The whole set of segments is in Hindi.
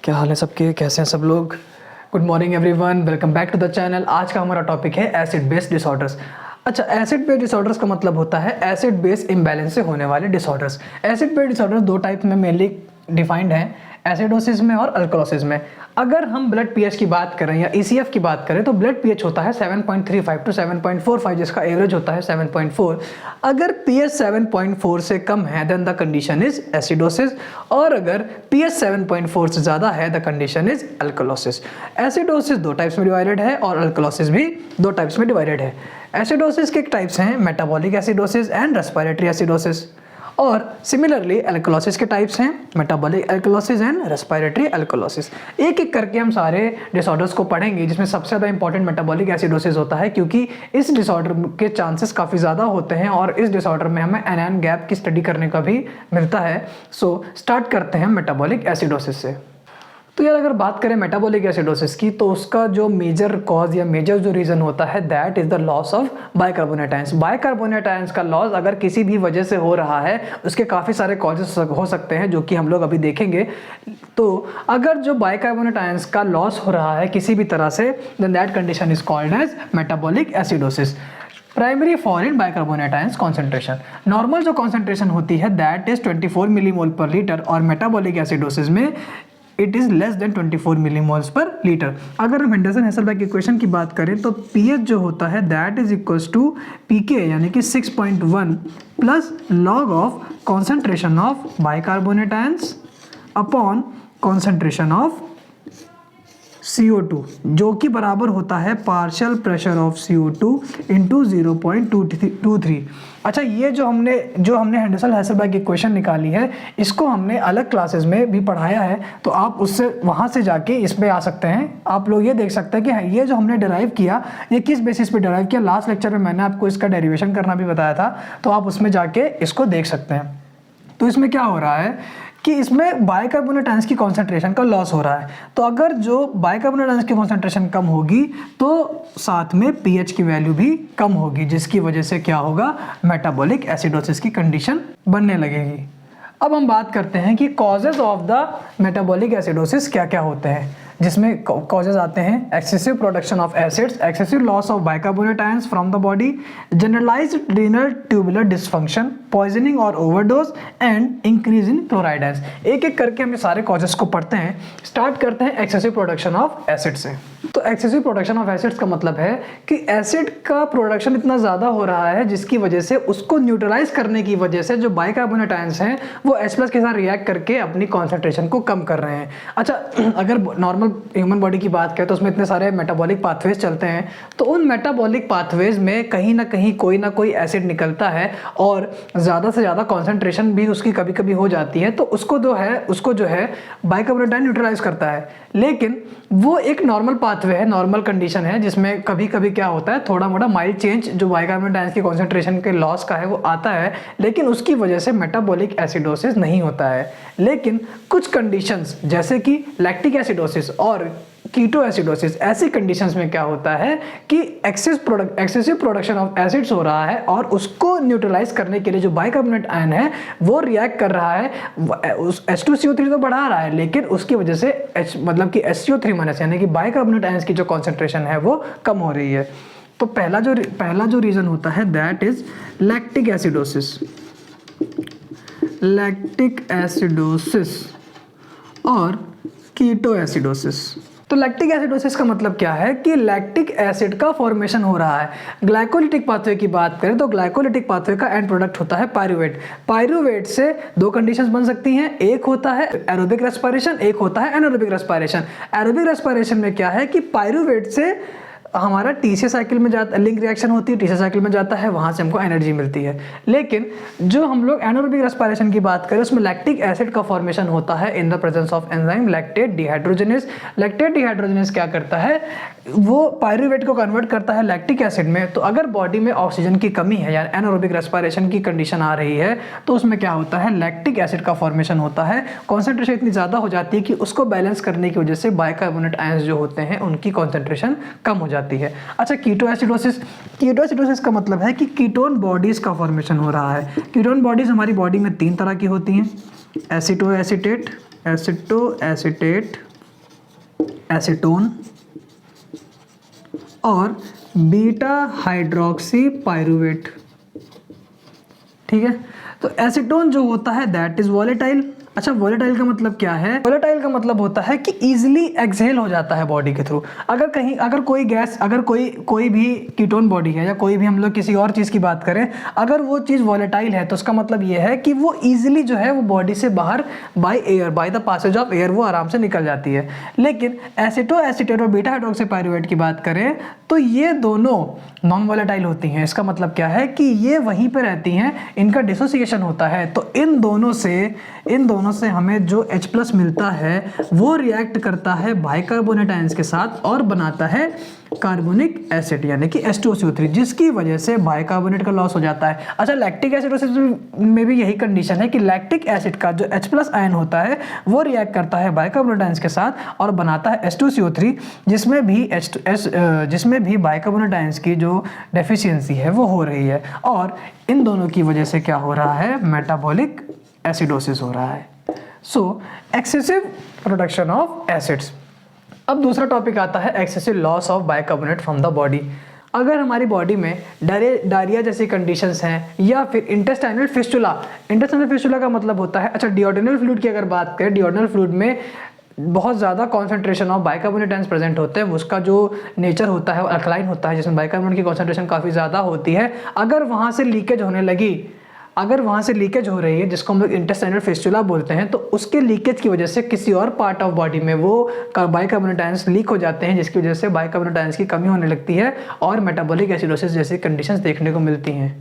क्या हाल है सबके, कैसे हैं सब लोग। Good morning everyone, welcome back to the channel. आज का हमारा टॉपिक है एसिड बेस डिसऑर्डर्स। अच्छा, एसिड बेस डिसऑर्डर्स का मतलब होता है एसिड बेस इम्बैलेंस से होने वाले डिसऑर्डर्स। एसिड बेस डिसऑर्डर्स दो टाइप में मेनली डिफाइंड हैं, एसिडोसिस में और अल्कलोसिस में। अगर हम ब्लड पीएच की बात करें या ईसीएफ की बात करें तो ब्लड पीएच होता है 7.35 टू 7.45, जिसका एवरेज होता है 7.4। अगर पीएच 7.4 से कम है then the condition is acidosis, और अगर पीएच 7.4 से ज़्यादा है the condition is alkalosis. Acidosis दो टाइप्स में डिवाइडेड है और अल्कलोसिस भी दो टाइप्स में डिवाइडेड है। एसिडोसिस के टाइप्स हैं metabolic acidosis and respiratory acidosis, और सिमिलरली अल्कलोसिस के टाइप्स हैं metabolic alkalosis and respiratory alkalosis. एक एक करके हम सारे डिसऑर्डर्स को पढ़ेंगे, जिसमें सबसे ज़्यादा इंपॉर्टेंट मेटाबॉलिक एसिडोसिस होता है, क्योंकि इस डिसऑर्डर के चांसेस काफ़ी ज़्यादा होते हैं और इस डिसऑर्डर में हमें एनायन गैप की स्टडी करने का भी मिलता है। सो स्टार्ट करते हैं मेटाबॉलिक एसिडोसिस से। तो यार, अगर बात करें मेटाबॉलिक एसिडोसिस की, तो उसका जो मेजर कॉज या मेजर जो रीज़न होता है that is the loss of bicarbonate ions. Bicarbonate ions का लॉस अगर किसी भी वजह से हो रहा है, उसके काफ़ी सारे कॉजेस हो सकते हैं जो कि हम लोग अभी देखेंगे। तो अगर जो बाइकार्बोनेट आयंस का लॉस हो रहा है किसी भी तरह से, then that condition is called as metabolic acidosis. Primary fall in bicarbonate ions concentration, normal जो कॉन्सेंट्रेशन होती है that is 24 millimole per litre, और मेटाबॉलिक एसिडोसिस में it is less than 24 millimoles per litre. अगर हम हेंडरसन-हेसलबर्ग इक्वेशन की बात करें तो पीएच जो होता है दैट इज इक्वल्स टू पीके यानी कि 6.1 plus log of concentration of bicarbonate ions upon concentration of CO2, जो कि बराबर होता है partial pressure of CO2 into 0.23। अच्छा, ये जो हमने हेंडरसन-हेसलबर्ग इक्वेशन निकाली है, इसको हमने अलग क्लासेस में भी पढ़ाया है, तो आप उससे वहाँ से जाके इस पे आ सकते हैं। आप लोग ये देख सकते हैं कि ये जो हमने डिराइव किया, ये किस बेसिस पे डिराइव किया। लास्ट लेक्चर में मैंने आपको इसका डेरिवेशन करना भी बताया था, तो आप उसमें जाके इसको देख सकते हैं। तो इसमें क्या हो रहा है कि इसमें बाइकार्बोनेट आयंस की कॉन्सेंट्रेशन का लॉस हो रहा है। तो अगर जो बाइकार्बोनेट आयंस की कॉन्सेंट्रेशन कम होगी तो साथ में पीएच की वैल्यू भी कम होगी, जिसकी वजह से क्या होगा, मेटाबॉलिक एसिडोसिस की कंडीशन बनने लगेगी। अब हम बात करते हैं कि causes of the metabolic acidosis क्या क्या होते हैं, जिसमें कॉजेज आते हैं excessive production of acids, excessive loss of bicarbonate ions from the body, generalised renal tubular dysfunction, poisoning और overdose and increase in chloride ions. एक एक करके हम ये सारे कॉजेज को पढ़ते हैं। स्टार्ट करते हैं एक्सेसिव प्रोडक्शन ऑफ एसिड से। तो एक्सेसिव प्रोडक्शन ऑफ एसिड्स का मतलब है कि एसिड का प्रोडक्शन इतना ज़्यादा हो रहा है जिसकी वजह से उसको न्यूट्रलाइज करने की वजह से जो बाइकार्बोनेट आयंस हैं वो H+ के साथ रिएक्ट करके अपनी कॉन्सेंट्रेशन को कम कर रहे हैं। अच्छा, अगर नॉर्मल ह्यूमन बॉडी की बात करें तो उसमें इतने सारे मेटाबॉलिक पाथवेज चलते हैं, तो उन मेटाबॉलिक पाथवेज में कहीं ना कहीं कोई ना कोई एसिड निकलता है और ज़्यादा से ज़्यादा कॉन्सेंट्रेशन भी उसकी कभी कभी हो जाती है, तो उसको जो है बाइकार्बोनेट आयन न्यूट्रलाइज करता है। लेकिन वो एक नॉर्मल पाथवे है, नॉर्मल कंडीशन है, जिसमें कभी कभी क्या होता है, थोड़ा मोड़ा माइल्ड चेंज जो बाइकार्बोनेट आयंस की कॉन्सेंट्रेशन के लॉस का है वो आता है, लेकिन उसकी वजह से मेटाबॉलिक एसिडोसिस नहीं होता है। लेकिन कुछ कंडीशंस जैसे कि लैक्टिक एसिडोसिस और कीटो एसिडोसिस, ऐसी कंडीशंस में क्या होता है कि एक्सेसिव प्रोडक्शन ऑफ एसिड्स हो रहा है और उसको न्यूट्रलाइज करने के लिए जो बाइकार्बोनेट आयन है वो रिएक्ट कर रहा है, उस H2CO3 तो बढ़ा रहा है, लेकिन उसकी वजह से मतलब कि SCO3- यानी कि बाइकार्बोनेट आयंस की जो कॉन्सेंट्रेशन है वो कम हो रही है। तो पहला जो रीजन होता है that is lactic acidosis. Lactic acidosis और कीटो एसिडोसिस। तो लैक्टिक एसिडोसिस का मतलब क्या है कि लैक्टिक एसिड का फॉर्मेशन हो रहा है। ग्लाइकोलिटिक पाथवे की बात करें तो ग्लाइकोलिटिक पाथवे का एंड प्रोडक्ट होता है पायरुवेट। पायरुवेट से दो कंडीशंस बन सकती हैं, एक होता है एरोबिक रेस्पिरेशन, एक होता है एनारोबिक रेस्पिरेशन। एरोबिक रेस्पिरेशन में क्या है कि पायरुवेट से हमारा टीसी साइकिल में जाता, लिंक रिएक्शन होती है, टीसी साइकिल में जाता है, वहाँ से हमको एनर्जी मिलती है। लेकिन जो हम लोग एनारोबिक रेस्पिरेशन की बात करें उसमें लैक्टिक एसिड का फॉर्मेशन होता है in the presence of enzyme lactate dehydrogenase. Lactate dehydrogenase क्या करता है, वो पायरुवेट को कन्वर्ट करता है लैक्टिक एसिड में। तो अगर बॉडी में ऑक्सीजन की कमी है या एनारोबिक रेस्पिरेशन की कंडीशन आ रही है तो उसमें क्या होता है, लैक्टिक एसिड का फॉर्मेशन होता है। कॉन्सेंट्रेशन इतनी ज़्यादा हो जाती है कि उसको बैलेंस करने की वजह से बाइकार्बोनेट आयंस जो होते हैं उनकी कॉन्सेंट्रेशन कम हो जाती है। अच्छा, कीटो एसिडोसिस का मतलब है कि कीटोन बॉडीज का फॉर्मेशन हो रहा है। कीटोन बॉडीज हमारी बॉडी में तीन तरह की होती हैं, एसिटो एसिटेट एसीटोन और बीटा हाइड्रोक्सी पायरुवेट। ठीक है, तो एसीटोन जो होता है दैट इज वॉलेटाइल। अच्छा, वॉलेटाइल का मतलब क्या है? वॉलेटाइल का मतलब होता है कि इजीली एक्सहेल हो जाता है बॉडी के थ्रू। अगर कोई गैस, अगर कोई भी कीटोन बॉडी है या कोई भी हम लोग किसी और चीज़ की बात करें, अगर वो चीज़ वॉलेटाइल है तो उसका मतलब ये है कि वो ईजिली जो है वो बॉडी से बाहर by air, by the passage of air वो आराम से निकल जाती है। लेकिन एसीटेट और बीटा हाइड्रोक्सी पायरुवेट की बात करें तो ये दोनों नॉन वॉलेटाइल होती हैं। इसका मतलब क्या है कि ये वहीं पे रहती हैं, इनका डिसोसिएशन होता है। तो इन दोनों से हमें जो H+ मिलता है वो रिएक्ट करता है बाइकार्बोनेट आयंस के साथ और बनाता है कार्बोनिक एसिड यानी कि H2SO3, जिसकी वजह से बाइकार्बोनेट का लॉस हो जाता है। अच्छा, लैक्टिक एसिडोसिस में भी यही कंडीशन है कि लैक्टिक एसिड का जो H+ आयन होता है वो रिएक्ट करता है बाइकार्बोनेट आयंस के साथ और बनाता है H2CO3, जिसमें भी बाइकार्बोनेट आयंस की जो डेफिशिएंसी है वो हो रही है। और इन दोनों की वजह से क्या हो रहा है? मेटाबॉलिक एसिडोसिस हो रहा है। सो एक्सेसिव प्रोडक्शन ऑफ एसिड्स। अब दूसरा टॉपिक आता है excessive loss of bicarbonate from the body. अगर हमारी बॉडी में डायरिया जैसी कंडीशंस हैं या फिर इंटेस्टाइनल फिस्टुला का मतलब होता है, अच्छा डिओडेनल फ्लूइड की अगर बात करें, डिओडेनल फ्लूइड में बहुत ज़्यादा concentration of bicarbonate ions present होते हैं। उसका जो नेचर होता है वो अल्कलाइन होता है, जिसमें बाइकार्बोनेट की कॉन्सेंट्रेशन काफ़ी ज़्यादा होती है। अगर वहाँ से लीकेज हो रही है, जिसको हम लोग इंटेस्टाइनल फिस्टुला बोलते हैं, तो उसके लीकेज की वजह से किसी और पार्ट ऑफ बॉडी में वो बाइकार्बोनेट आयंस लीक हो जाते हैं, जिसकी वजह से बाइकार्बोनेट आयंस की कमी होने लगती है और मेटाबॉलिक एसिडोसिस जैसी कंडीशंस देखने को मिलती हैं।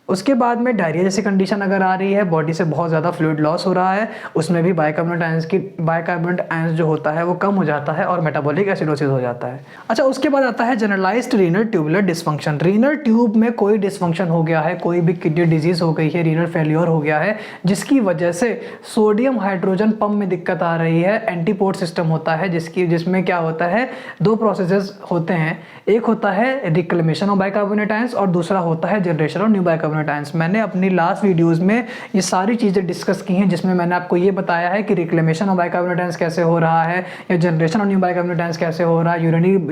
उसके बाद में डायरिया जैसी कंडीशन अगर आ रही है, बॉडी से बहुत ज़्यादा फ्लूइड लॉस हो रहा है, उसमें भी बाइकार्बोनेट आयंस जो होता है वो कम हो जाता है और मेटाबॉलिक एसिडोसिस हो जाता है। अच्छा, उसके बाद आता है generalised renal tubular dysfunction. Renal tube में कोई डिसफंक्शन हो गया है, कोई भी किडनी डिजीज हो गई है, रीनल फेल्योर हो गया है, जिसकी वजह से सोडियम हाइड्रोजन पंप में दिक्कत आ रही है। एंटीपोर्ट सिस्टम होता है जिसमें क्या होता है, दो प्रोसेसेस होते हैं। एक होता है रिक्लेमेशन ऑफ बाइकार्बोनेट आयंस और दूसरा होता है generation of new bicarbonate ions. मैंने अपनी लास्ट वीडियोस में ये सारी चीज़ें डिस्कस की हैं, जिसमें मैंने आपको ये बताया है कि रिक्लेमेशन ऑफ बाइकार्बोनेट आयंस कैसे हो रहा है या generation of new bicarbonate ions कैसे हो रहा है,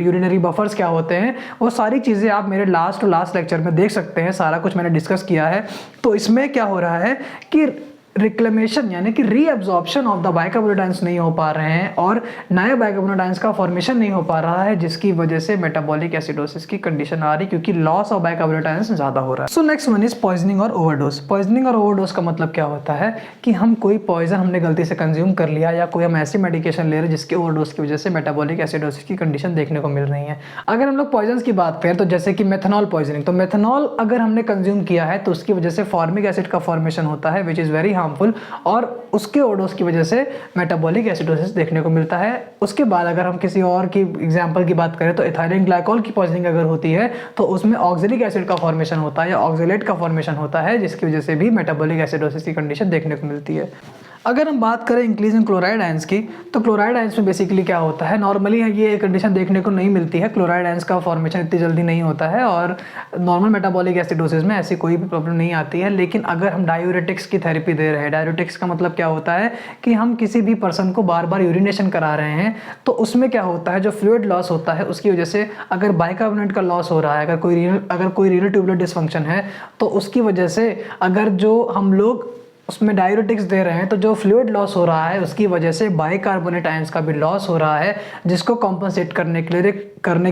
यूरिनरी बफर्स क्या होते हैं, वो सारी चीज़ें आप मेरे लास्ट लेक्चर में देख सकते हैं। सारा कुछ मैंने डिस्कस किया है। तो इसमें क्या हो रहा है कि रिक्लेमेशन यानी कि reabsorption of the bicarbonate ions नहीं हो पा रहे हैं और नए बाइकार्बोनेट आयंस का फॉर्मेशन नहीं हो पा रहा है, जिसकी वजह से मेटाबॉलिक एसिडोसिस की कंडीशन आ रही, क्योंकि लॉस ऑफ बाइकार्बोनेट आयंस ज्यादा हो रहा है। So next one is poisoning और ओवरडोज। पॉइजनिंग और ओवरडोज का मतलब क्या होता है कि हम कोई पॉइजन हमने गलती से कंज्यूम कर लिया या कोई हम ऐसी मेडिकेशन ले रहे हैं जिसके ओवरडोज की वजह से मेटाबॉलिक एसिडोसिस की कंडीशन देखने को मिल रही है। अगर हम लोग पॉइजन की बात करें तो जैसे कि मेथनॉल पॉइजनिंग, तो मेथनॉल अगर हमने कंज्यूम किया है तो उसकी वजह से फॉर्मिक एसिड का फॉर्मेशन होता है विच इज़ वेरी हार्मफुल और उसके ओवरडोज की वजह से मेटाबॉलिक एसिडोसिस देखने को मिलता है। उसके बाद अगर हम किसी और की एग्जांपल की बात करें तो इथाइलिन ग्लाइकोल की पॉइजनिंग अगर होती है तो उसमें ऑक्जेलिक एसिड का फॉर्मेशन होता है या ऑक्जेलेट का फॉर्मेशन होता है, जिसकी वजह से भी मेटाबॉलिक एसिडोसिस की कंडीशन देखने को मिलती है। अगर हम बात करें इंक्रीज इन क्लोराइड आयंस की, तो क्लोराइड आयंस में बेसिकली क्या होता है, नॉर्मली ये कंडीशन देखने को नहीं मिलती है। क्लोराइड आयंस का फॉर्मेशन इतनी जल्दी नहीं होता है और नॉर्मल मेटाबॉलिक एसिडोसिस में ऐसी कोई भी प्रॉब्लम नहीं आती है। लेकिन अगर हम डायूरेटिक्स की थेरेपी दे रहे हैं, डायूरेटिक्स का मतलब क्या होता है कि हम किसी भी पर्सन को बार बार यूरिनेशन करा रहे हैं, तो उसमें क्या होता है, जो फ्लूइड लॉस होता है उसकी वजह से अगर बाइकार्बोनेट का लॉस हो रहा है, अगर कोई रीनल ट्यूबुलर डिसफंक्शन है, तो उसकी वजह से अगर जो हम लोग उसमें डायूरेटिक्स दे रहे हैं तो जो फ्लूइड लॉस हो रहा है उसकी वजह से बाइकार्बोनेट आयंस का भी लॉस हो रहा है, जिसको कॉम्पनसेट करने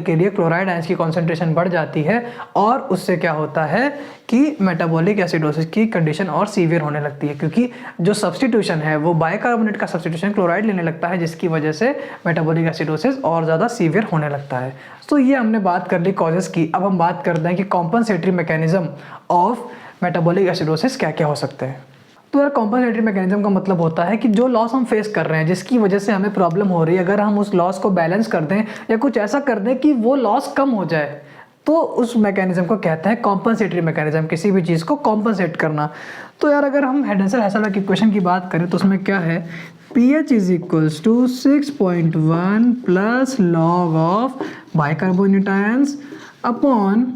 के लिए क्लोराइड आयंस की कॉन्सेंट्रेशन बढ़ जाती है और उससे क्या होता है कि मेटाबॉलिक एसिडोसिस की कंडीशन और सीवियर होने लगती है, क्योंकि जो सब्सटीट्यूशन है वो बाइकार्बोनेट का सब्सटीट्यूशन क्लोराइड लेने लगता है, जिसकी वजह से मेटाबॉलिक एसिडोसिस और ज़्यादा सीवियर होने लगता है। तो ये हमने बात कर ली कॉजेस की। अब हम बात करते हैं कि compensatory mechanism of metabolic acidosis क्या क्या हो सकते हैं। तो यार कॉम्पनसेटरी मैकेनिज्म का मतलब होता है कि जो लॉस हम फेस कर रहे हैं, जिसकी वजह से हमें प्रॉब्लम हो रही है, अगर हम उस लॉस को बैलेंस कर दें या कुछ ऐसा कर दें कि वो लॉस कम हो जाए, तो उस मैकेनिज्म को कहते हैं कॉम्पनसेटरी मैकेनिज्म, किसी भी चीज़ को कॉम्पनसेट करना। तो यार अगर हम हेडेंसल-हेसलर की इक्वेशन की बात करें तो उसमें क्या है, pH is equals to 6.1 plus log of bicarbonate ions upon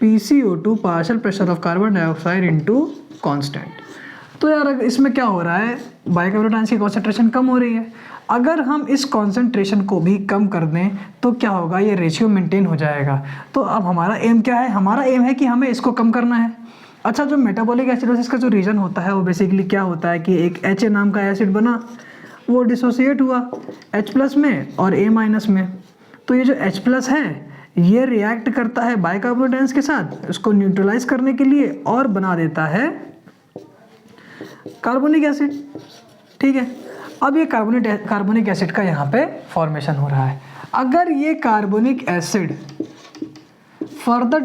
PCO2 partial pressure of carbon dioxide into constant. तो यार इसमें क्या हो रहा है, बाइकार्बोनेट आयंस की कॉन्सेंट्रेशन कम हो रही है। अगर हम इस कॉन्सेंट्रेशन को भी कम कर दें तो क्या होगा, ये रेशियो मेंटेन हो जाएगा। तो अब हमारा एम क्या है, हमारा एम है कि हमें इसको कम करना है। अच्छा, जो मेटाबॉलिक एसिडोसिस का जो रीजन होता है वो बेसिकली क्या होता है कि एक एच नाम का एसिड बना, वो डिसोसिएट हुआ H+ में और A- में। तो ये जो H+ है ये रिएक्ट करता है बाइकार्बोनेट आयंस के साथ, उसको न्यूट्रलाइज करने के लिए, और बना देता है कार्बोनिक एसिड। ठीक है, अब ये कार्बोनिक एसिड का यहाँ पे फॉर्मेशन हो रहा है। अगर ये कार्बोनिक एसिड फर्दर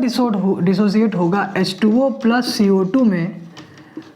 डिसोसिएट होगा H2O + CO2 में,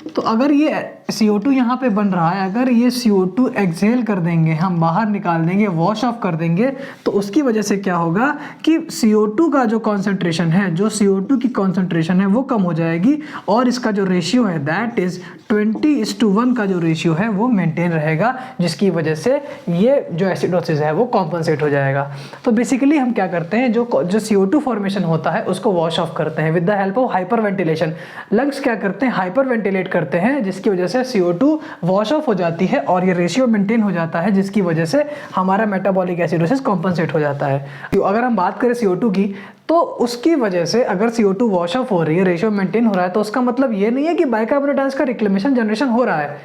तो अगर ये CO2 यहाँ पे बन रहा है, अगर ये CO2 एक्सहेल कर देंगे, हम बाहर निकाल देंगे, वॉश ऑफ कर देंगे, तो उसकी वजह से क्या होगा कि CO2 का जो कॉन्सेंट्रेशन है, जो CO2 की कॉन्सेंट्रेशन है वो कम हो जाएगी, और इसका जो रेशियो है दैट इज़ 20:1 का जो रेशियो है वो मेंटेन रहेगा, जिसकी वजह से ये जो एसिडोसिस है वो कॉम्पनसेट हो जाएगा। तो बेसिकली हम क्या करते हैं, जो CO2 फॉर्मेशन होता है उसको वॉश ऑफ करते हैं with the help of hyper ventilation. Lungs क्या करते हैं, हाइपर वेंटिलेट करते हैं, जिसकी वजह से CO2 वॉश ऑफ हो जाती है और ये रेशियो मेंटेन हो जाता है, जिसकी वजह से हमारा मेटाबॉलिक एसिडोसिस कॉम्पनसेट हो जाता है। तो अगर हम बात करें CO2 की, तो उसकी वजह से अगर CO2 वॉश ऑफ हो रही है, रेशियो मेंटेन हो रहा है, तो उसका मतलब ये नहीं है कि बाइकार्बोनेट आयंस का रिक्लेमेशन जनरेशन हो रहा है।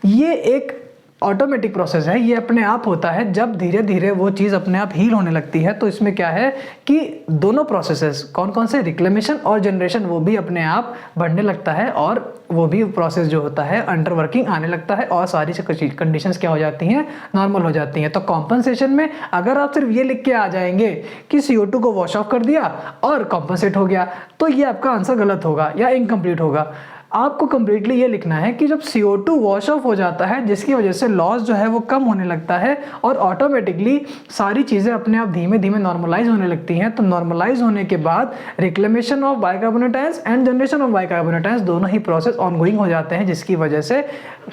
ये एक ऑटोमेटिक प्रोसेस है, ये अपने आप होता है। जब धीरे धीरे वो चीज़ अपने आप हील होने लगती है, तो इसमें क्या है कि दोनों प्रोसेसेस, कौन कौन से, रिक्लेमेशन और जनरेशन, वो भी अपने आप बढ़ने लगता है, और वो भी प्रोसेस जो होता है अंडर वर्किंग आने लगता है, और सारी कंडीशंस क्या हो जाती हैं, नॉर्मल हो जाती हैं। तो कॉम्पनसेशन में अगर आप सिर्फ ये लिख के आ जाएंगे कि CO2 को वॉश ऑफ कर दिया और कॉम्पनसेट हो गया, तो ये आपका आंसर गलत होगा या इनकम्प्लीट होगा। आपको कंप्लीटली ये लिखना है कि जब CO2 वॉश ऑफ हो जाता है, जिसकी वजह से लॉस जो है वो कम होने लगता है, और ऑटोमेटिकली सारी चीज़ें अपने आप धीमे धीमे नॉर्मलाइज होने लगती हैं। तो नॉर्मलाइज होने के बाद reclamation of bicarbonate ions and generation of bicarbonate ions दोनों ही प्रोसेस ऑनगोइंग हो जाते हैं, जिसकी वजह से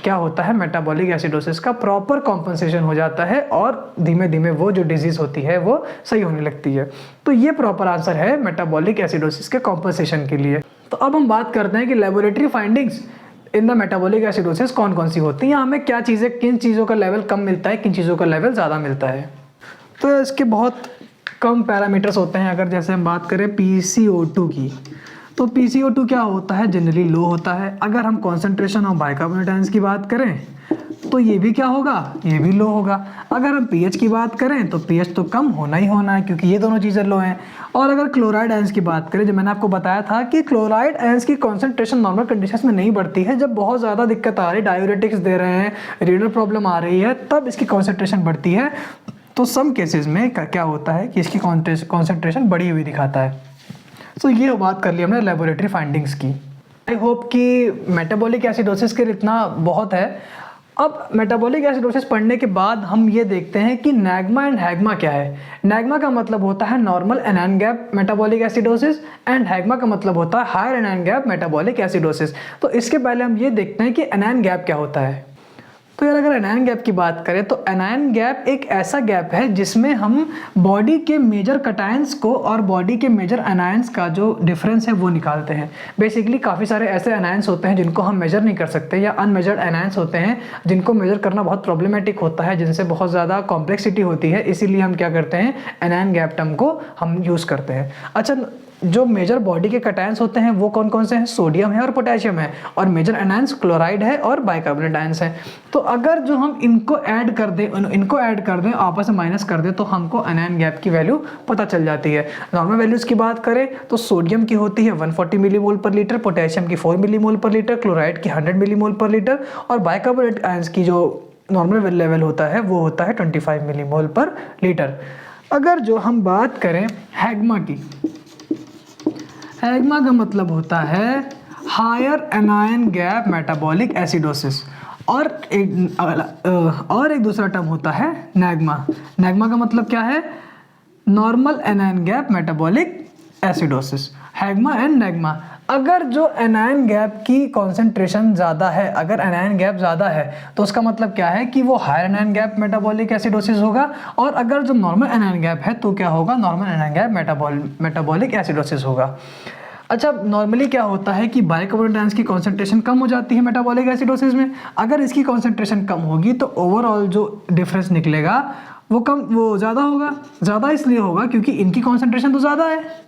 क्या होता है, मेटाबॉलिक एसिडोसिस का प्रॉपर कॉम्पनसेशन हो जाता है, और धीमे धीमे वो जो डिजीज़ होती है वो सही होने लगती है। तो ये प्रॉपर आंसर है मेटाबॉलिक एसिडोसिस के कॉम्पनसेशन के लिए। तो अब हम बात करते हैं कि laboratory findings in the metabolic acidosis कौन कौन सी होती हैं, या हमें क्या चीज़ें, किन चीज़ों का लेवल कम मिलता है, किन चीज़ों का लेवल ज़्यादा मिलता है। तो इसके बहुत कम पैरामीटर्स होते हैं। अगर जैसे हम बात करें PCO2 की, तो PCO2 क्या होता है, जनरली लो होता है। अगर हम कॉन्सेंट्रेशन ऑफ बाइकार्बोनेट आयंस की बात करें तो ये भी क्या होगा, ये भी लो होगा। अगर हम pH की बात करें तो pH तो कम होना ही होना है, क्योंकि ये दोनों चीज़ें लो हैं। और अगर क्लोराइड आयंस की बात करें, जो मैंने आपको बताया था कि क्लोराइड आयंस की कॉन्सेंट्रेशन नॉर्मल कंडीशंस में नहीं बढ़ती है, जब बहुत ज़्यादा दिक्कत आ रही है, डायूरेटिक्स दे रहे हैं, रीनल प्रॉब्लम आ रही है, तब इसकी कॉन्सेंट्रेशन बढ़ती है। तो सम केसेस में क्या होता है कि इसकी कॉन्सेंट्रेशन बढ़ी हुई दिखाता है। तो ये बात कर ली हमने लेबोरेटरी फाइंडिंग्स की। आई होप कि मेटाबॉलिक एसिडोसिस के इतना बहुत है। अब मेटाबॉलिक एसिडोसिस पढ़ने के बाद हम ये देखते हैं कि नैग्मा एंड हैग्मा क्या है। नैग्मा का मतलब होता है normal anion gap metabolic acidosis, and HAGMA का मतलब होता है higher anion gap metabolic acidosis. तो इसके पहले हम ये देखते हैं कि एनायन गैप क्या होता है। तो यार अगर एनायन गैप की बात करें तो एनायन गैप एक ऐसा गैप है जिसमें हम बॉडी के मेजर कटायंस को और बॉडी के मेजर एनायंस का जो डिफरेंस है वो निकालते हैं। बेसिकली काफ़ी सारे ऐसे एनायंस होते हैं जिनको हम मेजर नहीं कर सकते, या अनमेजर्ड एनायंस होते हैं जिनको मेजर करना बहुत प्रॉब्लमेटिक होता है, जिनसे बहुत ज़्यादा कॉम्प्लेक्सिटी होती है। इसीलिए हम क्या करते हैं, एनायन गैप टर्म को हम यूज़ करते हैं। अच्छा, जो मेजर बॉडी के कटायंस होते हैं वो कौन कौन से हैं, सोडियम है और पोटेशियम है, और मेजर एनायंस क्लोराइड है और बाइकार्बोनेट आयंस है। तो अगर जो हम इनको ऐड कर दें आपस में माइनस कर दें, तो हमको एनायन गैप की वैल्यू पता चल जाती है। नॉर्मल वैल्यूज की बात करें तो सोडियम की होती है 140 मिलीमोल पर लीटर, पोटेशियम की 4 मिलीमोल पर लीटर, क्लोराइड की 100 मिलीमोल पर लीटर, और बाइकार्बोनेट आयंस की जो नॉर्मल लेवल होता है वो होता है 25 मिलीमोल पर लीटर। अगर जो हम बात करें हैग्मा की, हैग्मा का मतलब होता है higher anion gap metabolic acidosis, और एक दूसरा टर्म होता है नैग्मा। नैग्मा का मतलब क्या है, normal anion gap metabolic acidosis. HAGMA and NAGMA. अगर जो एनायन गैप की कॉन्सेंट्रेशन ज़्यादा है, अगर एनायन गैप ज़्यादा है तो उसका मतलब क्या है कि वो higher anion gap metabolic acidosis होगा, और अगर जो नॉर्मल एनायन गैप है तो क्या होगा, normal anion gap metabolic acidosis होगा। अच्छा, नॉर्मली क्या होता है कि बाइकार्बोनेट आयंस की कॉन्सेंट्रेशन कम हो जाती है मेटाबॉलिक एसिडोसिस में। अगर इसकी कॉन्सेंट्रेशन कम होगी तो ओवरऑल जो डिफरेंस निकलेगा वो ज़्यादा होगा। ज़्यादा इसलिए होगा क्योंकि इनकी कॉन्सेंट्रेशन तो ज़्यादा है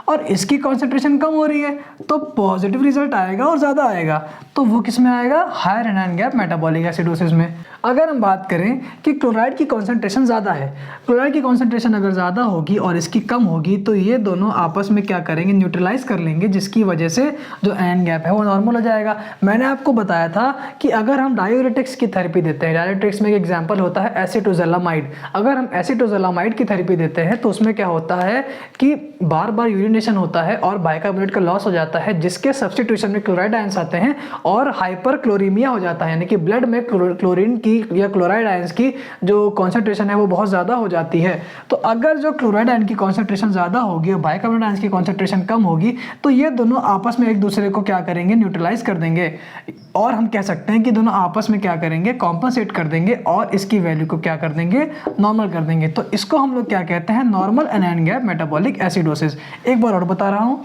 और इसकी कॉन्सेंट्रेशन कम हो रही है, तो पॉजिटिव रिजल्ट आएगा और ज़्यादा आएगा। तो वो किस में आएगा? Higher anion gap metabolic acidosis में। अगर हम बात करें कि क्लोराइड की कॉन्सेंट्रेशन ज़्यादा है, क्लोराइड की कॉन्सेंट्रेशन अगर ज़्यादा होगी और इसकी कम होगी तो ये दोनों आपस में क्या करेंगे? न्यूट्रलाइज कर लेंगे, जिसकी वजह से जो एनायन गैप है वो नॉर्मल हो जाएगा। मैंने आपको बताया था कि अगर हम डायूरेटिक्स की थेरेपी देते हैं, डायूरेटिक्स में एक एग्जाम्पल होता है एसिटोज़ोलामाइड। अगर हम एसिटोज़ोलामाइड की थेरेपी देते हैं तो उसमें क्या होता है कि बार बार यूरिनेशन होता है और बाइकार्बोनेट का लॉस हो जाता है, जिसके सब्स्टिट्यूशन में क्लोराइड आयंस आते हैं और हाइपरक्लोरीमिया हो जाता है, यानी कि ब्लड में क्लोरीन की या क्लोराइड आयंस की जो कॉन्सेंट्रेशन है वो बहुत ज़्यादा हो जाती है। तो अगर जो क्लोराइड आयन की कॉन्सेंट्रेशन ज़्यादा होगी और बाइकार्बोनेट आयंस की कॉन्सेंट्रेशन कम होगी तो ये दोनों आपस में एक दूसरे को क्या करेंगे? न्यूट्रलाइज कर देंगे। और हम कह सकते हैं कि दोनों आपस में क्या करेंगे? कॉम्पनसेट कर देंगे और इसकी वैल्यू को क्या कर देंगे? नॉर्मल कर देंगे। तो इसको हम लोग क्या कहते हैं? Normal anion gap metabolic acidosis. एक बार और बता रहा हूँ,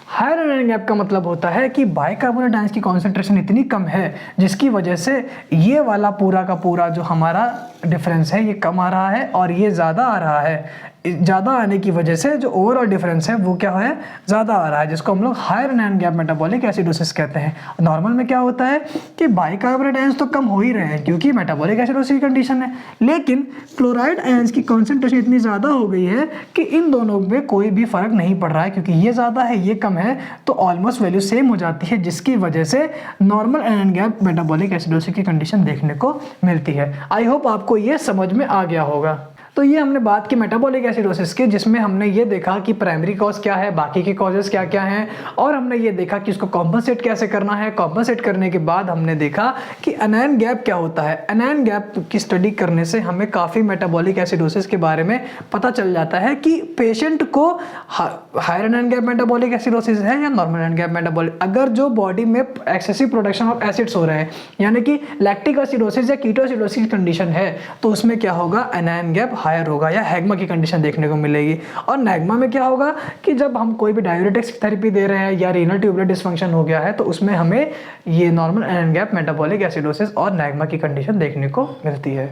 हायर एनायन गैप का मतलब होता है कि बाइकार्बोनेट आयंस की कॉन्सेंट्रेशन इतनी कम है जिसकी वजह से ये वाला पूरा का पूरा जो हमारा डिफरेंस है ये कम आ रहा है और ये ज़्यादा आ रहा है। ज़्यादा आने की वजह से जो ओवरऑल डिफरेंस है वो क्या है? ज़्यादा आ रहा है, जिसको हम लोग higher anion gap metabolic acidosis कहते हैं। नॉर्मल में क्या होता है कि बाइकार्बोनेट आयंस तो कम हो ही रहे हैं क्योंकि मेटाबॉलिक एसिडोसिस की कंडीशन है, लेकिन क्लोराइड आयंस की कॉन्सेंट्रेशन इतनी ज़्यादा हो गई है कि इन दोनों में कोई भी फर्क नहीं पड़ रहा है, क्योंकि ये ज़्यादा है ये कम है तो ऑलमोस्ट वैल्यू सेम हो जाती है, जिसकी वजह से normal anion gap metabolic acidosis की कंडीशन देखने को मिलती है। आई होप आपको ये समझ में आ गया होगा। तो ये हमने बात की मेटाबॉलिक एसिडोसिस की, जिसमें हमने ये देखा कि प्राइमरी कॉज क्या है, बाकी के कॉजेस क्या क्या हैं, और हमने ये देखा कि उसको कॉम्पनसेट कैसे करना है। कॉम्पनसेट करने के बाद हमने देखा कि एनायन गैप क्या होता है। एनायन गैप की स्टडी करने से हमें काफ़ी मेटाबॉलिक एसिडोसिस के बारे में पता चल जाता है कि पेशेंट को higher anion gap metabolic acidosis है या नॉर्मल एनायन गैप मेटाबॉलिक। अगर जो बॉडी में एक्सेसिव प्रोडक्शन ऑफ एसिड्स हो रहे हैं, यानी कि लैक्टिक एसिडोसिस या कीटोएसिडोसिस की कंडीशन है, तो उसमें क्या होगा? एनायन गैप हायर होगा या हैग्मा की कंडीशन देखने को मिलेगी। और नैग्मा में क्या होगा कि जब हम कोई भी डायूरेटिक्स की थेरेपी दे रहे हैं या रीनल ट्यूबुलर डिसफंक्शन हो गया है तो उसमें हमें ये normal anion gap metabolic acidosis और नैग्मा की कंडीशन देखने को मिलती है।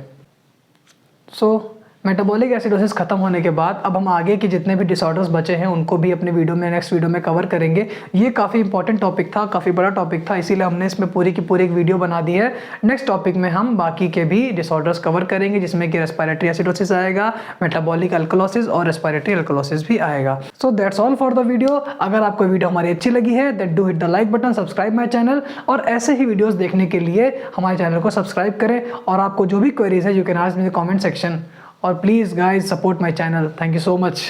मेटाबॉलिक एसिडोसिस खत्म होने के बाद अब हम आगे के जितने भी डिसऑर्डर्स बचे हैं उनको भी अपने नेक्स्ट वीडियो में कवर करेंगे। ये काफ़ी इंपॉर्टेंट टॉपिक था, काफ़ी बड़ा टॉपिक था, इसीलिए हमने इसमें पूरी की पूरी एक वीडियो बना दी है। नेक्स्ट टॉपिक में हम बाकी के भी डिसऑर्डर्स कवर करेंगे, जिसमें कि रेस्पिरेटरी एसिडोसिस आएगा, मेटाबॉलिक अल्कलोसिस और रेस्पिरेटरी अल्कलोसिस भी आएगा। So that's all for the video. अगर आपको वीडियो हमारी अच्छी लगी है that do hit the like button, subscribe my channel, और ऐसे ही वीडियोज़ देखने के लिए हमारे चैनल को सब्सक्राइब करें। और आपको जो भी क्वेरीज है you can ask me in the comment section. और please guys support my channel. Thank you so much.